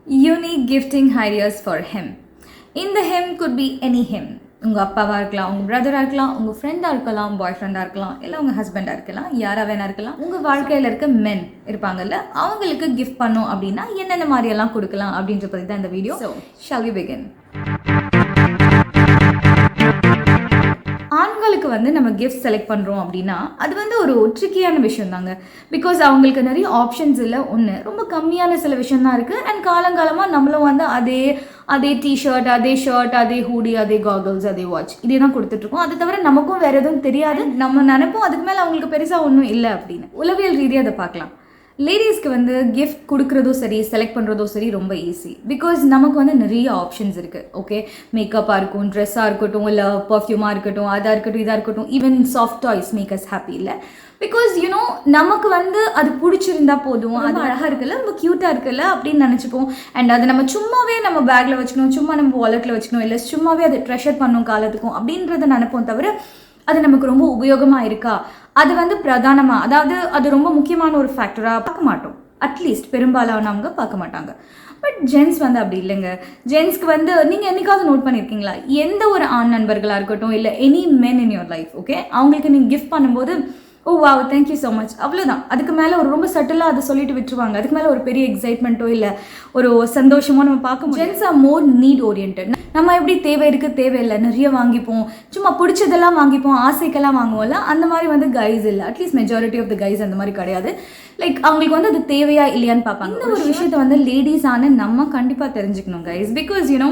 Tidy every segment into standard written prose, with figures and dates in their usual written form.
unique gifting ideas for him. In the him could be any him. உங்கள் அப்பாவாக இருக்கலாம், உங்கள் பிரதராக இருக்கலாம், உங்கள் ஃப்ரெண்டாக இருக்கலாம், பாய் ஃப்ரெண்டாக இருக்கலாம், இல்லை உங்கள் ஹஸ்பண்டாக இருக்கலாம், யாராக வேணா இருக்கலாம். உங்கள் வாழ்க்கையில் இருக்க மென் இருப்பாங்கல்ல, அவங்களுக்கு கிஃப்ட் பண்ணோம் அப்படின்னா என்னென்ன மாதிரியெல்லாம் கொடுக்கலாம் அப்படின்ற பற்றி தான் இந்த வீடியோ. So shall we begin. ஆண்களுக்கு வந்து நம்ம கிஃப்ட் செலக்ட் பண்ணுறோம் அப்படின்னா அது வந்து ஒரு ட்ரிக்கியான விஷயம் தாங்க. பிகாஸ் அவங்களுக்கு நிறைய ஆப்ஷன்ஸ் இல்லை. ஒன்று ரொம்ப கம்மியான சில விஷயம் தான் இருக்குது. அண்ட் காலங்காலமாக நம்மளும் வந்து அதே டிஷர்ட், அதே ஷர்ட், அதே ஹூடி, அதே காகல்ஸ், அதே வாட்ச் இதே தான் கொடுத்துட்ருக்கோம். அது தவிர நமக்கும் வேறு எதுவும் தெரியாது. நம்ம நினைப்போம் அதுக்கு மேலே அவங்களுக்கு பெருசாக ஒன்றும் இல்லை அப்படின்னு. உளவியல் ரீதியாக அதை பார்க்கலாம். லேடிஸ்க்கு வந்து கிஃப்ட் கொடுக்குறதும் சரி, செலக்ட் பண்ணுறதும் சரி ரொம்ப ஈஸி. பிகாஸ் நமக்கு வந்து நிறைய ஆப்ஷன்ஸ் இருக்குது. ஓகே, மேக்கப்பாக இருக்கும், ட்ரெஸ்ஸாக இருக்கட்டும், இல்லை பர்ஃப்யூமாக இருக்கட்டும், அதாக இருக்கட்டும், இதாக இருக்கட்டும், even soft toys make us happy. இல்லை பிகாஸ் யூனோ நமக்கு வந்து அது பிடிச்சிருந்தா போதும், அது அழகாக இருக்குல்ல, ரொம்ப க்யூட்டாக இருக்குல்ல அப்படின்னு நினச்சிப்போம். அண்ட் அதை நம்ம சும்மாவே நம்ம பேக்கில் வச்சுக்கணும், சும்மா நம்ம வாலெட்டில் வச்சுக்கணும், இல்லை சும்மாவே அதை ட்ரெஷர் பண்ணணும் காலத்துக்கும் அப்படின்றத நினைப்போம். தவிர அது நமக்கு ரொம்ப உபயோகமாக இருக்கா, அது வந்து பிரதானமாக, அதாவது அது ரொம்ப முக்கியமான ஒரு ஃபேக்டராக பார்க்க மாட்டோம். அட்லீஸ்ட் பெரும்பாலானவங்க பார்க்க மாட்டாங்க. பட் ஜென்ஸ் வந்து அப்படி இல்லைங்க. ஜென்ஸ்க்கு வந்து நீங்கள் என்னைக்காவது நோட் பண்ணியிருக்கீங்களா, எந்த ஒரு ஆண் நண்பர்களாக இருக்கட்டும், இல்லை any men in your life, okay, அவங்களுக்கு நீங்கள் கிஃப்ட் பண்ணும்போது ஓ வாவ் தேங்க்யூ ஸோ மச் அவ்வளோதான். அதுக்கு மேலே ஒரு ரொம்ப சட்டிலாக அதை சொல்லிட்டு விட்டுருவாங்க. அதுக்கு மேலே ஒரு பெரிய எக்ஸைட்மெண்ட்டோ இல்லை ஒரு சந்தோஷமோ நம்ம பார்க்க முடியும். ஜென்ஸ் ஆர் மோர் நீட் ஓரியன்ட். நம்ம எப்படி தேவை இருக்குது, தேவையில்லை, நிறைய வாங்கிப்போம், சும்மா பிடிச்சதெல்லாம் வாங்கிப்போம், ஆசைக்கெல்லாம் வாங்குவோம்ல, அந்த மாதிரி வந்து கைஸ் இல்லை. At least majority of the guys அந்த மாதிரி கிடையாது. லைக் அவங்களுக்கு வந்து அது தேவையா இல்லையான்னு பார்ப்பாங்க. இந்த ஒரு விஷயத்தை வந்து லேடிஸான நம்ம கண்டிப்பாக தெரிஞ்சுக்கணும் கைஸ். பிகாஸ் யூனோ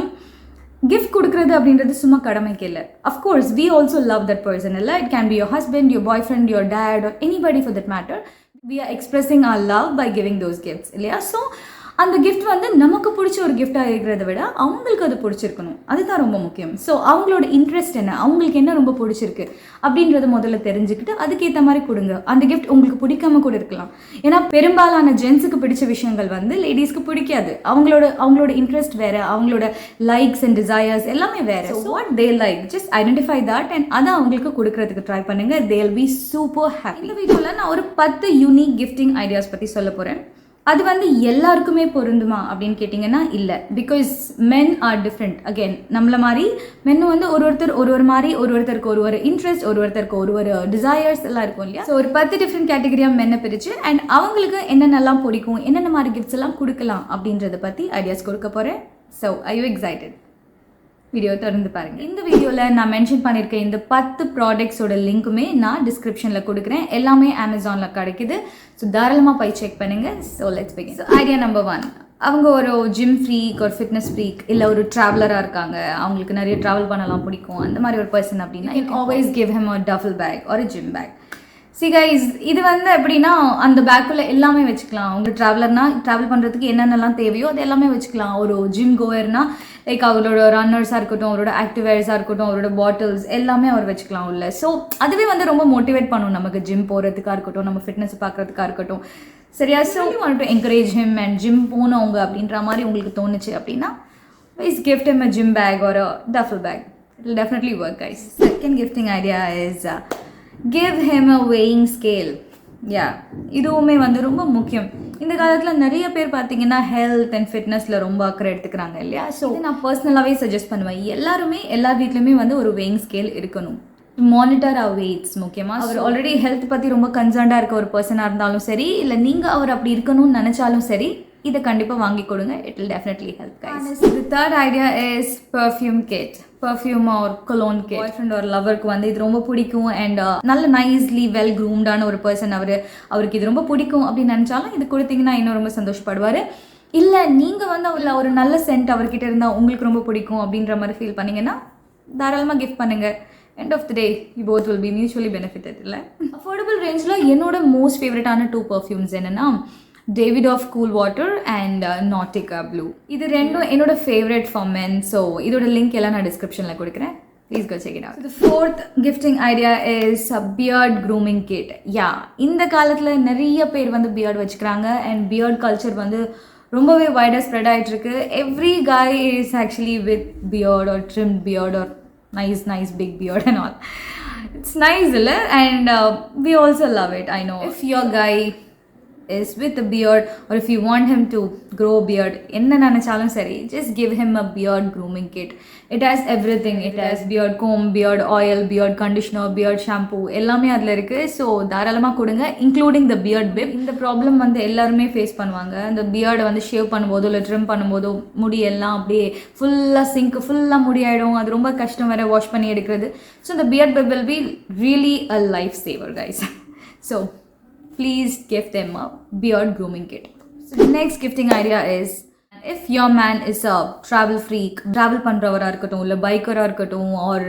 கிஃப்ட் கொடுக்குறது அப்படின்றது சும்மா கடமைக்கு இல்லை. Of course we also love that person. இல்லை, it can be your husband, your boyfriend, your dad, or anybody for that matter. We are expressing our love by giving those gifts இல்லையா? So அந்த gift வந்து நமக்கு பிடிச்ச ஒரு கிஃப்டாக இருக்கிறத விட அவங்களுக்கு அது பிடிச்சிருக்கணும். அதுதான் ரொம்ப முக்கியம். ஸோ அவங்களோட இன்ட்ரெஸ்ட் என்ன, அவங்களுக்கு என்ன ரொம்ப பிடிச்சிருக்கு அப்படின்றத முதல்ல தெரிஞ்சுக்கிட்டு அதுக்கேற்ற மாதிரி கொடுங்க. அந்த கிஃப்ட் உங்களுக்கு பிடிக்காம கூட இருக்கலாம். ஏன்னா பெரும்பாலான ஜென்ஸுக்கு பிடிச்ச விஷயங்கள் வந்து லேடிஸ்க்கு பிடிக்காது. அவங்களோட இன்ட்ரெஸ்ட் வேறு, அவங்களோட லைக்ஸ் அண்ட் டிசையர்ஸ் எல்லாமே வேறு. So what they like, just identify that and அதை அவங்களுக்கு கொடுக்கறதுக்கு ட்ரை பண்ணுங்க. They will be super happy. இந்த வீடியோவில் நான் ஒரு 10 யூனிக் கிஃப்டிங் ஐடியாஸ் பற்றி சொல்ல போகிறேன். அது வந்து எல்லாருக்குமே பொருந்துமா அப்படின்னு கேட்டிங்கன்னா இல்லை. Because men are different. Again நம்மள மாதிரி மென்னு வந்து ஒரு மாதிரி, ஒருத்தருக்கு ஒரு இன்ட்ரெஸ்ட், ஒருத்தருக்கு ஒரு டிசையர்ஸ் எல்லாம் இருக்கும் இல்லையா? ஸோ ஒரு 10 டிஃப்ரெண்ட் கேட்டகரியாக மென்னை பிரித்து அண்ட் அவங்களுக்கு என்னென்னலாம் பிடிக்கும், என்னென்ன மாதிரி கிஃப்ட்ஸ் எல்லாம் கொடுக்கலாம் அப்படின்றத பற்றி ஐடியாஸ் கொடுக்க போகிறேன். So I you excited? Video தொடர்ந்து பாருங்கள். இந்த வீடியோவில் நான் மென்ஷன் பண்ணியிருக்கேன் இந்த 10 ப்ராடக்ட்ஸோட லிங்க்குமே நான் டிஸ்கிரிப்ஷனில் கொடுக்குறேன். எல்லாமே அமேசானில் கிடைக்குது. ஸோ தாராளமாக போய் செக் பண்ணுங்கள். So let's begin. So idea number 1, அவங்க ஒரு ஜிம் ஃப்ரீக், ஒரு ஃபிட்னஸ் ஃப்ரீக், இல்லை ஒரு ட்ராவலராக இருக்காங்க, அவங்களுக்கு நிறைய ட்ராவல் பண்ணலாம் பிடிக்கும், அந்த மாதிரி ஒரு பர்சன் அப்படின்னா you always give him a duffel bag ஒரு ஜிம் பேக். சி கைஸ், இது வந்து எப்படின்னா அந்த பேக்குள்ளே எல்லாமே வச்சுக்கலாம். அவங்க ட்ராவல் பண்ணுறதுக்கு என்னென்னலாம் தேவையோ அது எல்லாமே வச்சுக்கலாம். ஒரு ஜிம் கோயர்னா லைக் அவரோட ரன்னர்ஸாக இருக்கட்டும், அவரோட ஆக்டிவேர்ஸாக இருக்கட்டும், அவரோட பாட்டில்ஸ் எல்லாமே அவர் வச்சுக்கலாம் உள்ள. ஸோ அதுவே வந்து ரொம்ப மோட்டிவேட் பண்ணும் நமக்கு ஜிம் போகிறதுக்காக இருக்கட்டும், நம்ம ஃபிட்னஸ் பார்க்குறதுக்காக இருக்கட்டும். சரியா? So you want to encourage him and gym போனவங்க அப்படின்ற மாதிரி உங்களுக்கு தோணுச்சு அப்படின்னா please gift him a gym bag ஒரு duffel bag. It will definitely work guys. Second gifting idea is give him a weighing scale. இதுவுமே வந்து ரொம்ப முக்கியம். இந்த காலத்தில் நிறைய பேர் பார்த்தீங்கன்னா ஹெல்த் அண்ட் ஃபிட்னஸில் ரொம்ப அக்கறை எடுத்துக்கிறாங்க இல்லையா? ஸோ நான் பர்சனலாகவே சஜஸ்ட் பண்ணுவேன், எல்லார் வீட்லையுமே வந்து ஒரு வெயிங் ஸ்கேல் இருக்கணும். மானிட்டர் அவர் வெயிட்ஸ். முக்கியமாக அவர் ஆல்ரெடி ஹெல்த் பற்றி ரொம்ப கன்சர்ன்டாக இருக்க ஒரு பர்சனாக இருந்தாலும் சரி, இல்லை நீங்கள் அவர் அப்படி இருக்கணும்னு நினச்சாலும் சரி, இதை கண்டிப்பாக வாங்கி கொடுங்க. It will definitely help guys. The third idea is perfume kit. Perfume ஒரு கொலோன் கிட். பாய் ஃப்ரெண்ட் ஒரு லவருக்கு வந்து இது ரொம்ப பிடிக்கும் அண்ட் நல்ல நைஸ்லி வெல் க்ரூம்டான ஒரு பர்சன், அவருக்கு இது ரொம்ப பிடிக்கும் அப்படின்னு நினச்சாலும் இது கொடுத்தீங்கன்னா இன்னும் ரொம்ப சந்தோஷப்படுவார். இல்லை நீங்கள் வந்து அவரில் ஒரு நல்ல சென்ட் அவர்கிட்ட இருந்தால் உங்களுக்கு ரொம்ப பிடிக்கும் அப்படின்ற மாதிரி ஃபீல் பண்ணிங்கன்னா தாராளமாக கிஃப்ட் பண்ணுங்கள். End of the day you both will be mutually benefitted. இல்லை, அஃபோர்டபுள் ரேஞ்சில் என்னோட மோஸ்ட் ஃபேவரட்டான 2 பர்ஃப்யூம்ஸ் என்னென்னா David of Cool Water and Nautica Blue. இது ரெண்டும் என்னோட ஃபேவரட் ஃபார் மென். ஸோ இதோட லிங்க் எல்லாம் நான் டிஸ்கிரிப்ஷனில் கொடுக்குறேன். Please go check it out. The fourth gifting idea is a beard grooming kit. இந்த காலத்தில் நிறைய பேர் வந்து பியர்ட் வச்சுக்கிறாங்க அண்ட் பியர்ட் கல்ச்சர் வந்து ரொம்பவே வைடாக ஸ்ப்ரெட் ஆகிட்டு இருக்கு. Every guy is actually with beard or trimmed beard or nice big beard and all. It's nice, இல்லை? And we also love it. I know if your guy is with a beard, or if you want him to grow a beard, enna nanachalum sari, just give him a beard grooming kit. It has everything. It has beard comb, beard oil, beard conditioner, beard shampoo, ellame adla irukku. So தாராளமா கொடுங்க, including the beard bib. இந்த problem வந்து எல்லாருமே face பண்ணுவாங்க. அந்த பியர்டை வந்து shave பண்ணும்போதோ இல்லை trim பண்ணும்போதோ முடி எல்லாம் அப்படியே ஃபுல்லாக முடி ஆகிடும். அது ரொம்ப கஷ்டம் வேறு வாஷ் பண்ணி எடுக்கிறது. So the beard bib will be really a life saver, guys. So please gift them a beard grooming kit. So the next gifting idea is, if your man is a travel freak, travel பண்றவரா இருக்கட்டும், இல்லை பைக்கரா இருக்கட்டும், or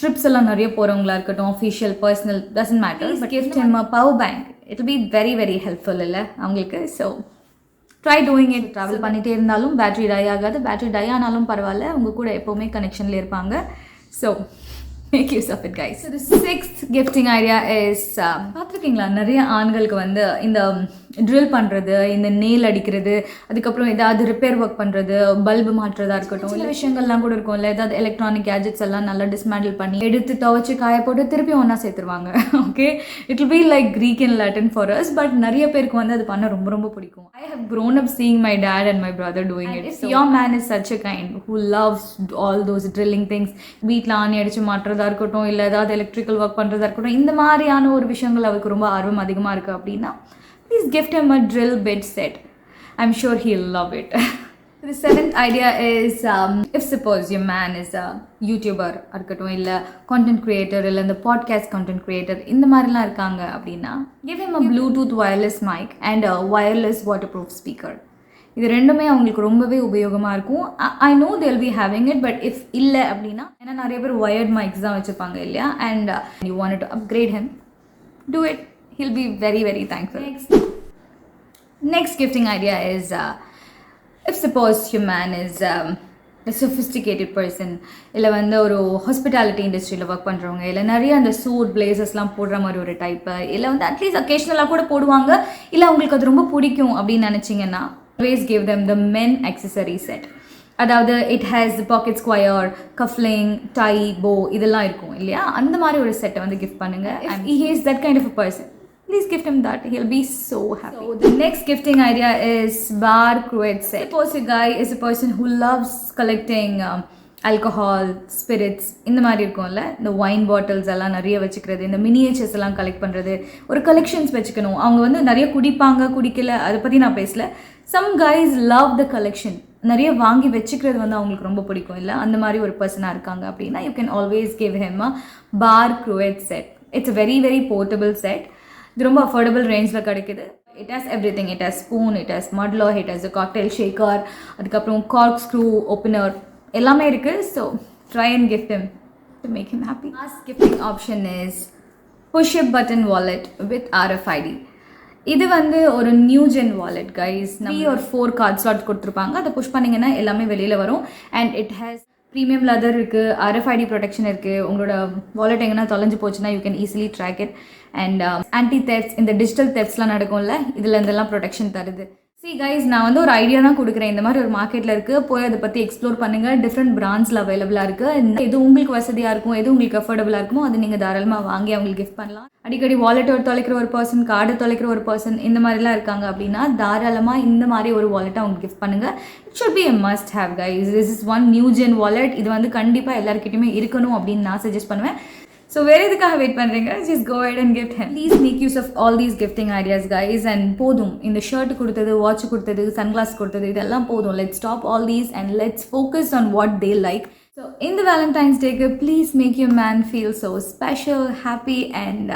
trips எல்லாம் நிறைய போறவங்களா இருக்கட்டும், official, personal, doesn't matter, but gift him a power bank. It will be very very helpful இல்லை அவங்களுக்கு. So try doing it. Travel பண்ணிகிட்டே இருந்தாலும் பேட்டரி டை ஆகாது. பேட்டரி டை ஆனாலும் பரவாயில்ல, உங்கள் கூட எப்போவுமே கனெக்ஷனில் இருப்பாங்க. So make use of it, guys. So the sixth gifting idea is, பார்த்துருக்கீங்களா நிறைய ஆண்களுக்கு வந்து இந்த ட்ரில் பண்ணுறது, இந்த நெயில் அடிக்கிறது, அதுக்கப்புறம் ஏதாவது ரிப்பேர் ஒர்க் பண்ணுறது, பல்பு மாற்றுறதா இருக்கட்டும், சில விஷயங்கள்லாம் கூட இருக்கும் இல்லை, ஏதாவது எலக்ட்ரானிக் கேஜெட்ஸ் எல்லாம் நல்லா டிஸ்மேண்டில் பண்ணி எடுத்து துவைச்சு காய போட்டு திருப்பி ஒன்றா சேர்த்துருவாங்க. Okay, it will be like Greek and Latin for us, but நிறைய பேருக்கு வந்து அது பண்ண ரொம்ப ரொம்ப பிடிக்கும். I have grown up seeing my dad and my brother doing it. If your man is such a kind who loves all those drilling things, வீட்டில் ஆணி அடித்து மாட்டுறதா இருக்கட்டும், இல்லை ஏதாவது எலக்ட்ரிக்கல் ஒர்க் பண்ணுறதா இருக்கட்டும், இந்த மாதிரியான ஒரு விஷயங்கள் அவருக்கு ரொம்ப ஆர்வம் அதிகமாக இருக்குது அப்படின்னா, please gift him a drill bit set. I'm sure he'll love it. The seventh idea is, if suppose your man is a YouTuber இருக்கட்டும், இல்லை content creator, இல்லை இந்த podcast content creator, இந்த மாதிரிலாம் இருக்காங்க அப்படின்னா, give him a Bluetooth wireless mic and a wireless waterproof speaker. இது ரெண்டுமே அவங்களுக்கு ரொம்பவே உபயோகமாக இருக்கும். I know they'll be having it, but if இல்லை அப்படின்னா, ஏன்னா நிறைய பேர் வயர்ட் மைக்ஸ் தான் வச்சுருப்பாங்க இல்லையா, and you want to upgrade him, do it. He'll be very very thankful. Next gifting idea is, if suppose your man is a sophisticated person, இல்லை வந்து ஒரு ஹாஸ்பிட்டாலிட்டி இண்டஸ்ட்ரியில் ஒர்க் பண்ணுறவங்க, இல்லை நிறைய அந்த சூட் பிளேசஸ்லாம் போடுற மாதிரி ஒரு டைப்பு, இல்லை வந்து அட்லீஸ்ட் அக்கேஷ்னலாக கூட போடுவாங்க, இல்லை அவங்களுக்கு அது ரொம்ப பிடிக்கும் அப்படின்னு நினச்சிங்கன்னா, always give them the men accessory set. அதாவது it has pocket square, cuffling, tie, bow, இதெல்லாம் இருக்கும் இல்லையா, அந்த மாதிரி ஒரு செட்டை வந்து கிஃப்ட் பண்ணுங்க. And he is that kind of a person, please gift him that. He'll be so happy. So the next gifting idea is bar cruet set. Suppose a guy is a person who loves collecting alcohol, spirits, இந்த மாதிரி இருக்கும்ல, இந்த wine bottles எல்லாம் நிறைய வச்சுக்கிறது, இந்த miniatures எல்லாம் collect பண்ணுறது, ஒரு கலெக்ஷன்ஸ் வச்சுக்கணும். அவங்க வந்து நிறைய குடிப்பாங்க, குடிக்கல, அதை பற்றி நான் பேசல. Some guys love the collection. நிறைய வாங்கி வச்சுக்கிறது வந்து அவங்களுக்கு ரொம்ப பிடிக்கும் இல்லை, அந்த மாதிரி ஒரு பர்சனாக இருக்காங்க அப்படின்னா, you can always give him a bar cruet set. It's a very very portable set. இது ரொம்ப அஃபோர்டபுள் ரேஞ்சில் கிடைக்குது. It has everything. It has spoon, it has muddler, it has a cocktail shaker, அதுக்கப்புறம் cork screw opener, எல்லாமே இருக்குது. So try and gift him to make him happy. Last gifting option is push a button wallet with RFID. இது வந்து ஒரு new gen wallet, guys. 3 or 4 card slots கொடுத்துருப்பாங்க. அதை push பண்ணிங்கன்னா எல்லாமே வெளியில் வரும். And it has premium leather இருக்குது, RFID ப்ரொடெக்ஷன் இருக்குது. உங்களோட வாலெட் எங்கன்னா தொலைஞ்சு போச்சுன்னா you can easily track it. And anti thefts, இந்த டிஜிட்டல் தெஃப்ட்ஸ்லாம் நடக்கும்ல, இதில் இருந்தெல்லாம் ப்ரொடெக்ஷன் தருது. See guys, நான் வந்து ஒரு ஐடியா தான் கொடுக்குறேன். இந்த மாதிரி ஒரு மார்க்கெட்டில் இருக்குது, போய் அதை பற்றி எக்ஸ்ப்ளோர் பண்ணுங்கள். டிஃப்ரெண்ட் பிராண்ட்ஸில் அவைலபிளாக இருக்குது. எது உங்களுக்கு வசதியாக இருக்கும், எது உங்களுக்கு அஃபோர்டபுளாக இருக்குமோ அது நீங்கள் தாராளமாக வாங்கி அவங்களுக்கு கிஃப்ட் பண்ணலாம். அடிக்கடி வாலெட் தொலைக்கிற ஒரு பர்சன், கார்டு தொலைக்கிற ஒரு பர்சன், இந்த மாதிரிலாம் இருக்காங்க அப்படின்னா தாராளமாக இந்த மாதிரி ஒரு வாலெட்டை அவங்களுக்கு கிஃப்ட் பண்ணுங்கள். It should be a must have, guys. This is one new gen wallet. இது வந்து கண்டிப்பாக எல்லாருக்கிட்டையுமே இருக்கணும் அப்படின்னு நான் சஜஸ்ட் பண்ணுவேன். ஸோ வேறு எதுக்காக வெயிட் பண்ணுறீங்க? Just go ahead and gift him. Please make use of all these gifting ideas, guys. And போதும், இந்த ஷர்ட் கொடுத்தது, வாட்ச் கொடுத்தது, சன்கிளாஸ் கொடுத்தது, இதெல்லாம் போதும். Let's stop all these and let's focus on what they like. So இந்த Valentine's டேக்கு please make your man feel so special, happy and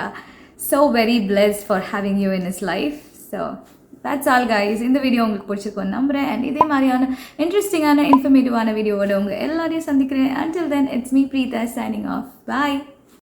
so very blessed for having you in his life. So that's all, guys. இந்த video உங்களுக்கு பிடிச்சிருக்கும் நம்புறேன். And இதே மாதிரியான இன்ட்ரெஸ்டிங்கான இன்ஃபர்மேட்டிவான வீடியோவோட உங்கள் எல்லாரையும் சந்திக்கிறேன். Until then, it's me, Preet, signing off. Bye.